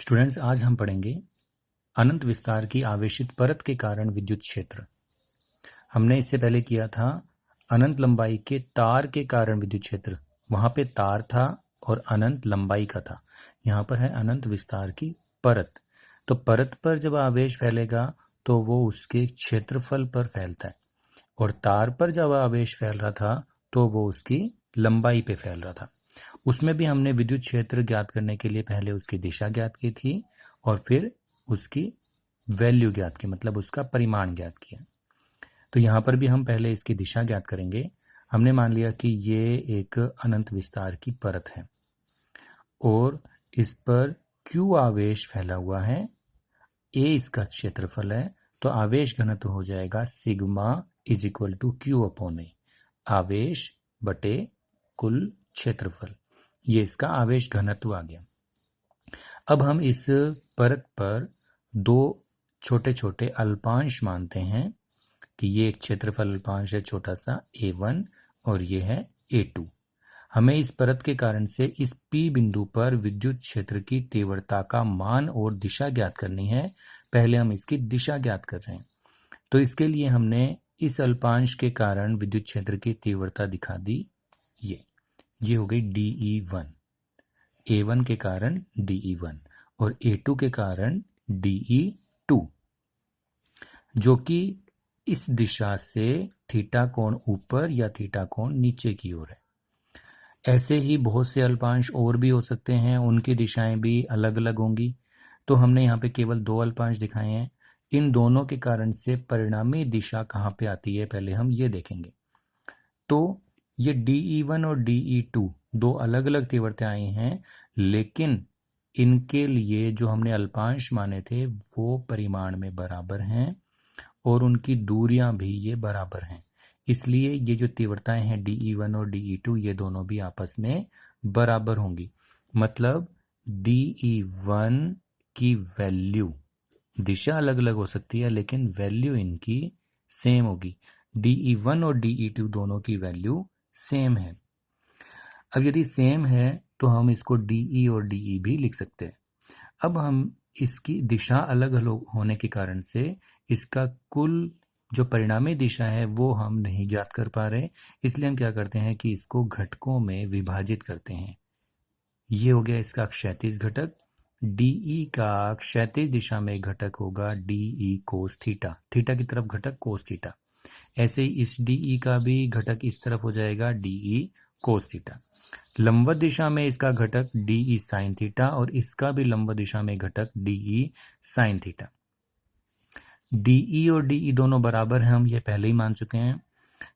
Students, आज हम पढ़ेंगे अनंत विस्तार की आवेशित परत के कारण विद्युत क्षेत्र। हमने इससे पहले किया था अनंत लंबाई के तार के कारण विद्युत क्षेत्र। वहां पे तार था और अनंत लंबाई का था। यहाँ पर है अनंत विस्तार की परत। तो परत पर जब आवेश फैलेगा तो वो उसके क्षेत्रफल पर फैलता है, और तार पर जब आवेश फैल रहा था तो वो उसकी लंबाई पे फैल रहा था। उसमें भी हमने विद्युत क्षेत्र ज्ञात करने के लिए पहले उसकी दिशा ज्ञात की थी और फिर उसकी वैल्यू ज्ञात की, मतलब उसका परिमाण ज्ञात किया। तो यहाँ पर भी हम पहले इसकी दिशा ज्ञात करेंगे। हमने मान लिया कि ये एक अनंत विस्तार की परत है और इस पर Q आवेश फैला हुआ है, A इसका क्षेत्रफल है, तो आवेश घनत्व हो जाएगा sigma is equal to Q/A। आवेश बटे कुल क्षेत्रफल, ये इसका आवेश घनत्व आ गया। अब हम इस परत पर दो छोटे छोटे अल्पांश मानते हैं कि ये एक क्षेत्रफल अल्पांश है छोटा सा A1 और ये है A2। हमें इस परत के कारण से इस P बिंदु पर विद्युत क्षेत्र की तीव्रता का मान और दिशा ज्ञात करनी है। पहले हम इसकी दिशा ज्ञात कर रहे हैं, तो इसके लिए हमने इस अल्पांश के कारण विद्युत क्षेत्र की तीव्रता दिखा दी। ये हो गई DE1, A1 के कारण DE1 और A2 के कारण DE2, जो कि इस दिशा से थीटा कोण ऊपर या थीटा कोण नीचे की ओर है। ऐसे ही बहुत से अल्पांश और भी हो सकते हैं, उनकी दिशाएं भी अलग अलग होंगी। तो हमने यहाँ पे केवल दो अल्पांश दिखाए हैं। इन दोनों के कारण से परिणामी दिशा कहाँ पे आती है, पहले हम ये देखेंगे। तो ये DE1 और DE2 दो अलग अलग तीव्रताएं हैं, लेकिन इनके लिए जो हमने अल्पांश माने थे वो परिमाण में बराबर हैं और उनकी दूरियां भी ये बराबर हैं। इसलिए ये जो तीव्रताएं हैं DE1 और DE2, ये दोनों भी आपस में बराबर होंगी। मतलब DE1 की वैल्यू, दिशा अलग अलग हो सकती है लेकिन वैल्यू इनकी सेम होगी। DE1 और DE2 दोनों की वैल्यू सेम है। अब यदि सेम है तो हम इसको DE और DE भी लिख सकते हैं। अब हम इसकी दिशा अलग अलग होने के कारण से इसका कुल जो परिणामी दिशा है वो हम नहीं ज्ञात कर पा रहे, इसलिए हम क्या करते हैं कि इसको घटकों में विभाजित करते हैं। ये हो गया इसका क्षैतिज घटक। DE का क्षैतिज दिशा में घटक होगा DE कोस थीटा, थीटा की तरफ घटक कोस थीटा। ऐसे ही इस DE का भी घटक इस तरफ हो जाएगा DE कोस थीटा। लंबवत दिशा में इसका घटक DE साइन थीटा और इसका भी लंबवत दिशा में घटक DE साइन थीटा। DE और DE दोनों बराबर हैं, हम ये पहले ही मान चुके हैं।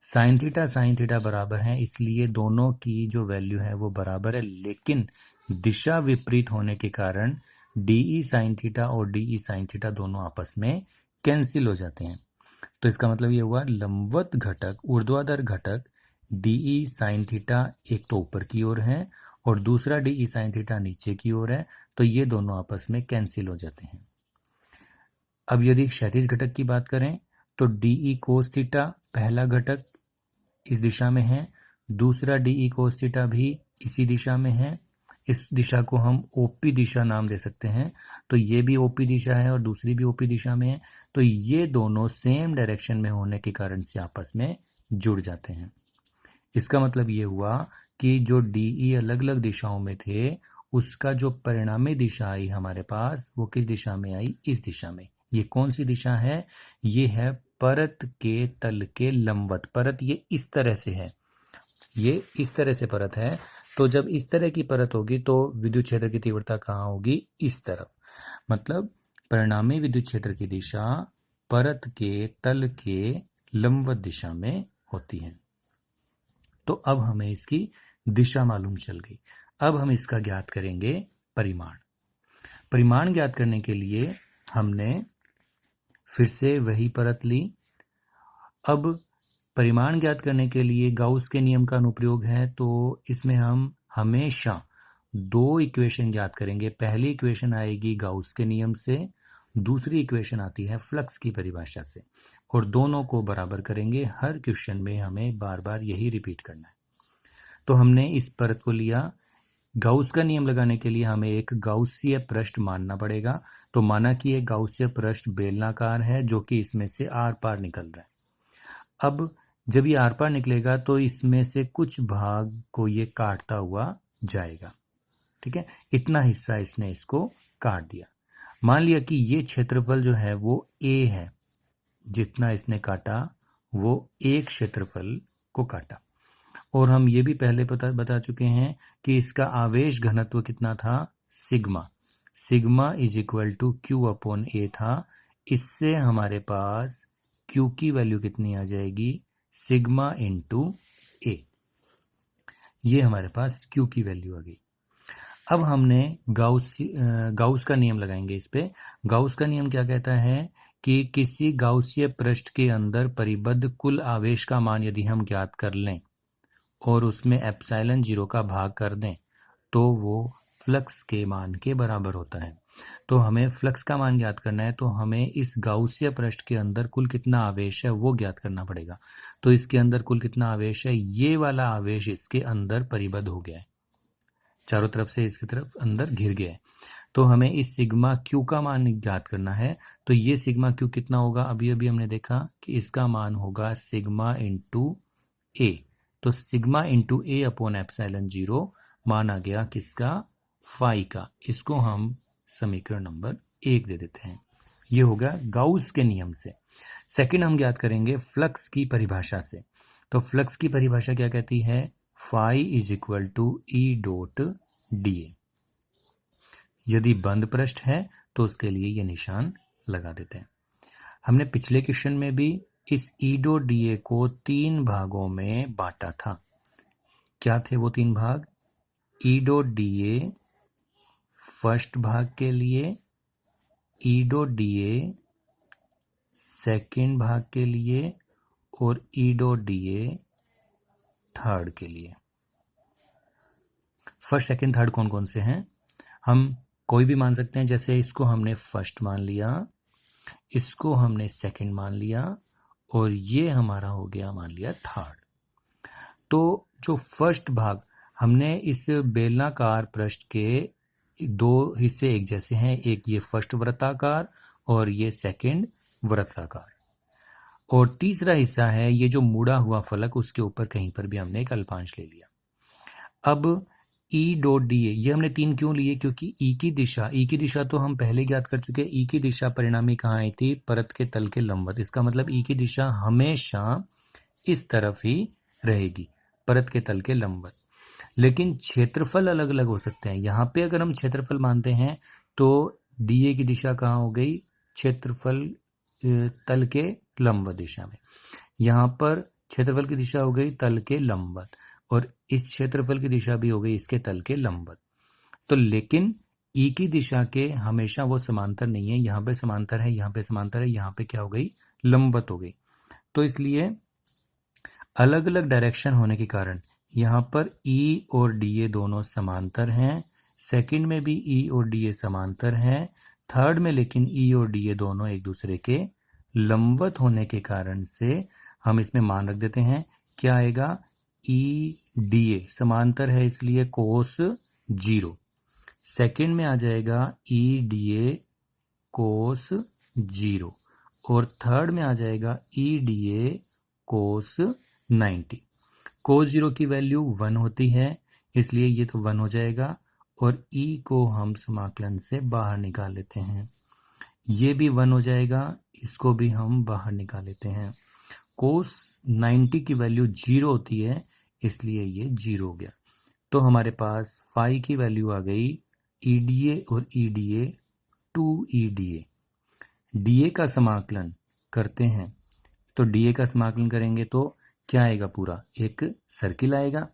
साइन थीटा बराबर हैं, इसलिए दोनों की जो वैल्यू है वो बराबर है, लेकिन दिशा विपरीत होने के कारण DE साइन थीटा और DE साइन थीटा दोनों आपस में कैंसिल हो जाते हैं। तो इसका मतलब ये हुआ लंबवत घटक, ऊर्ध्वाधर घटक DE साइन थीटा एक तो ऊपर की ओर है और दूसरा DE साइन थीटा नीचे की ओर है, तो ये दोनों आपस में कैंसिल हो जाते हैं। अब यदि क्षैतिज घटक की बात करें तो DE कोस थीटा पहला घटक इस दिशा में है, दूसरा DE कोस थीटा भी इसी दिशा में है। इस दिशा को हम OP दिशा नाम दे सकते हैं। तो ये भी OP दिशा है और दूसरी भी OP दिशा में है, तो ये दोनों सेम डायरेक्शन में होने के कारण से आपस में जुड़ जाते हैं। इसका मतलब ये हुआ कि जो DE अलग अलग दिशाओं में थे उसका जो परिणामी दिशा आई हमारे पास वो किस दिशा में आई, इस दिशा में। ये कौन सी दिशा है, ये है परत के तल के लंबवत। परत ये इस तरह से है, ये इस तरह से परत है, तो जब इस तरह की परत होगी तो विद्युत क्षेत्र की तीव्रता कहाँ होगी, इस तरफ। मतलब परिणामी विद्युत क्षेत्र की दिशा परत के तल के लंबवत दिशा में होती है। तो अब हमें इसकी दिशा मालूम चल गई। अब हम इसका ज्ञात करेंगे परिमाण। परिमाण ज्ञात करने के लिए हमने फिर से वही परत ली। अब परिमाण ज्ञात करने के लिए गाउस के नियम का अनुप्रयोग है, तो इसमें हम हमेशा दो इक्वेशन ज्ञात करेंगे। पहली इक्वेशन आएगी गाउस के नियम से, दूसरी इक्वेशन आती है फ्लक्स की परिभाषा से, और दोनों को बराबर करेंगे। हर क्वेश्चन में हमें बार बार यही रिपीट करना है। तो हमने इस परत को लिया, गाउस का नियम लगाने के लिए हमें एक गाउसीय पृष्ठ मानना पड़ेगा। तो माना कि एक गाउसीय पृष्ठ बेलनाकार है जो कि इसमें से आर पार निकल रहा है। अब जब ये आर पार निकलेगा तो इसमें से कुछ भाग को ये काटता हुआ जाएगा। ठीक है, इतना हिस्सा इसने इसको काट दिया। मान लिया कि ये क्षेत्रफल जो है वो ए है, जितना इसने काटा वो एक क्षेत्रफल को काटा। और हम ये भी पहले बता चुके हैं कि इसका आवेश घनत्व कितना था, sigma. Sigma is equal to Q upon A था। इससे हमारे पास क्यू की वैल्यू कितनी आ जाएगी, सिग्मा इंटू ए। ये हमारे पास क्यू की वैल्यू आ गई। अब हमने गाउस का नियम लगाएंगे इस पे। गाउस का नियम क्या कहता है कि किसी गाउसीय पृष्ठ के अंदर परिबद्ध कुल आवेश का मान यदि हम ज्ञात कर लें और उसमें एप्सिलॉन 0 का भाग कर दें तो वो फ्लक्स के मान के बराबर होता है। तो हमें फ्लक्स का मान ज्ञात करना है, तो हमें इस गाउसीय पृष्ठ के अंदर कुल कितना आवेश है वो ज्ञात करना पड़ेगा। तो इसके अंदर कुल कितना आवेश है, ये वाला आवेश इसके अंदर परिबद्ध हो गया है, चारों तरफ से इसकी तरफ अंदर घिर गया है। तो हमें इस सिग्मा क्यू का मान ज्ञात करना है। तो ये सिग्मा क्यू कितना होगा, अभी अभी हमने देखा कि इसका मान होगा सिग्मा इंटू ए। तो सिग्मा इंटू ए अपॉन एप्सिलॉन 0 मान आ गया किसका, फाई का। इसको हम समीकरण नंबर 1 दे देते हैं। ये होगा गाउस के नियम से। सेकंड हम ज्ञात करेंगे फ्लक्स की परिभाषा से। तो फ्लक्स की परिभाषा क्या कहती है, phi is equal to E dot D A. यदि बंद पृष्ठ है तो उसके लिए ये निशान लगा देते हैं। हमने पिछले क्वेश्चन में भी इस ई डॉट डी ए को 3 भागों में बांटा था। क्या थे वो 3 भाग, ई डॉट डी ए फर्स्ट भाग के लिए, ई डॉट डी ए सेकेंड भाग के लिए और ई डॉट डी ए थर्ड के लिए। फर्स्ट सेकेंड थर्ड कौन कौन से हैं, हम कोई भी मान सकते हैं। जैसे इसको हमने फर्स्ट मान लिया, इसको हमने सेकंड मान लिया और ये हमारा हो गया मान लिया थर्ड। तो जो फर्स्ट भाग, हमने इस बेलनाकार पृष्ठ के 2 हिस्से एक जैसे हैं, एक ये फर्स्ट वृत्ताकार और ये सेकंड वृत्ताकार, और तीसरा हिस्सा है ये जो मुड़ा हुआ फलक, उसके ऊपर कहीं पर भी हमने एक अल्पांश ले लिया। अब ई डॉट डी ए, ये हमने 3 क्यों लिए, क्योंकि ई की दिशा तो हम पहले ज्ञात कर चुके हैं। ई की दिशा परिणामी कहाँ आई थी, परत के तल के लंबवत। इसका मतलब ई की दिशा हमेशा इस तरफ ही रहेगी, परत के तल के लंबवत। लेकिन क्षेत्रफल अलग अलग हो सकते हैं। यहाँ पे अगर हम क्षेत्रफल मानते हैं तो डी ए की दिशा कहाँ हो गई, क्षेत्रफल तल के लंबवत दिशा में। यहाँ पर क्षेत्रफल की दिशा हो गई तल के लंबवत, और इस क्षेत्रफल की दिशा भी हो गई इसके तल के लंबवत। तो लेकिन ई की दिशा के हमेशा वो समांतर नहीं है, यहाँ पे समांतर है, यहाँ पे समांतर है, यहाँ पे क्या हो गई, लंबवत हो गई। तो इसलिए अलग अलग डायरेक्शन होने के कारण यहाँ पर ई और डी ए दोनों समांतर हैं, सेकंड में भी ई और डी ए समांतर हैं, थर्ड में लेकिन ई और डी ए दोनों एक दूसरे के लंबवत होने के कारण से हम इसमें मान रख देते हैं। क्या आएगा, ई डी ए समांतर है इसलिए कोस 0, सेकंड में आ जाएगा ई डी ए कोस 0, और थर्ड में आ जाएगा ई डी ए कोस 90। कोस 0 की वैल्यू 1 होती है, इसलिए ये तो 1 हो जाएगा, और ई को हम समाकलन से बाहर निकाल लेते हैं, ये भी 1 हो जाएगा, इसको भी हम बाहर निकाल लेते हैं। कोस 90 की वैल्यू 0 होती है, इसलिए ये 0 हो गया। तो हमारे पास फाई की वैल्यू आ गई ई डी ए और E D A 2 D A. D A का समाकलन करते हैं, तो डी ए का समाकलन करेंगे तो क्या आएगा, पूरा एक सर्किल आएगा।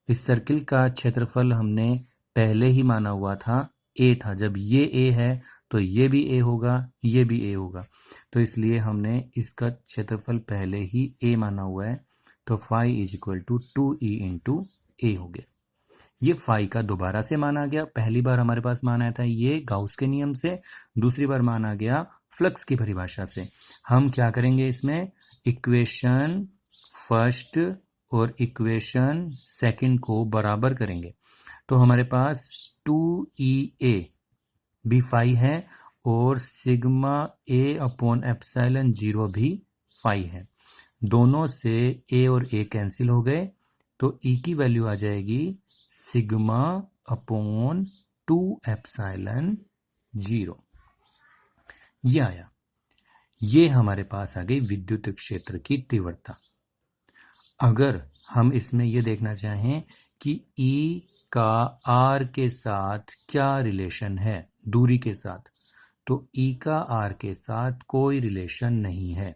इस सर्किल का क्षेत्रफल हमने पहले ही माना हुआ था, ए था। जब ये ए है तो ये भी ए होगा, ये भी ए होगा, तो इसलिए हमने इसका क्षेत्रफल पहले ही ए माना हुआ है। तो phi is equal to 2e into A हो गया। ये फाई का दोबारा से मान आ गया। पहली बार हमारे पास मान आया था ये गाउस के नियम से, दूसरी बार मान आ गया फ्लक्स की परिभाषा से। हम क्या करेंगे, इसमें इक्वेशन फर्स्ट और इक्वेशन सेकंड को बराबर करेंगे। तो हमारे पास 2EA भी फाई है और सिग्मा ए अपॉन एप्सिलॉन 0 भी फाई है। दोनों से ए और ए कैंसिल हो गए तो ई की वैल्यू आ जाएगी सिग्मा अपॉन 2 एप्सिलॉन 0। ये आया। ये हमारे पास आ गई विद्युत क्षेत्र की तीव्रता। अगर हम इसमें ये देखना चाहें कि E का R के साथ क्या रिलेशन है दूरी के साथ, तो E का R के साथ कोई रिलेशन नहीं है।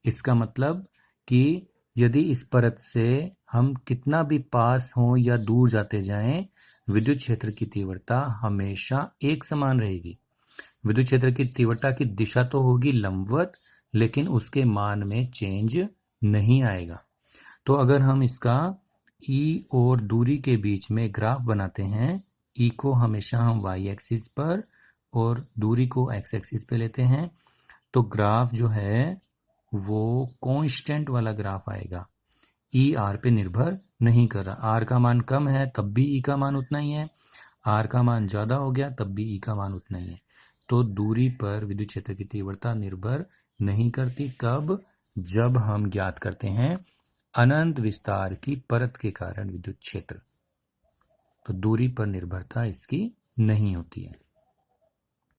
इसका मतलब कि यदि इस परत से हम कितना भी पास हों या दूर जाते जाएं, विद्युत क्षेत्र की तीव्रता हमेशा एक समान रहेगी। विद्युत क्षेत्र की तीव्रता की दिशा तो होगी लंबवत, लेकिन उसके मान में चेंज नहीं आएगा। तो अगर हम इसका E और दूरी के बीच में ग्राफ बनाते हैं, E को हमेशा हम y एक्सिस पर और दूरी को x एक्सिस पे लेते हैं, तो ग्राफ जो है वो कांस्टेंट वाला ग्राफ आएगा। E R पे निर्भर नहीं कर रहा। R का मान कम है तब भी E का मान उतना ही है, R का मान ज्यादा हो गया तब भी E का मान उतना ही है। तो दूरी पर विद्युत क्षेत्र की तीव्रता निर्भर नहीं करती। कब? जब हम ज्ञात करते हैं अनंत विस्तार की परत के कारण विद्युत क्षेत्र, तो दूरी पर निर्भरता इसकी नहीं होती है।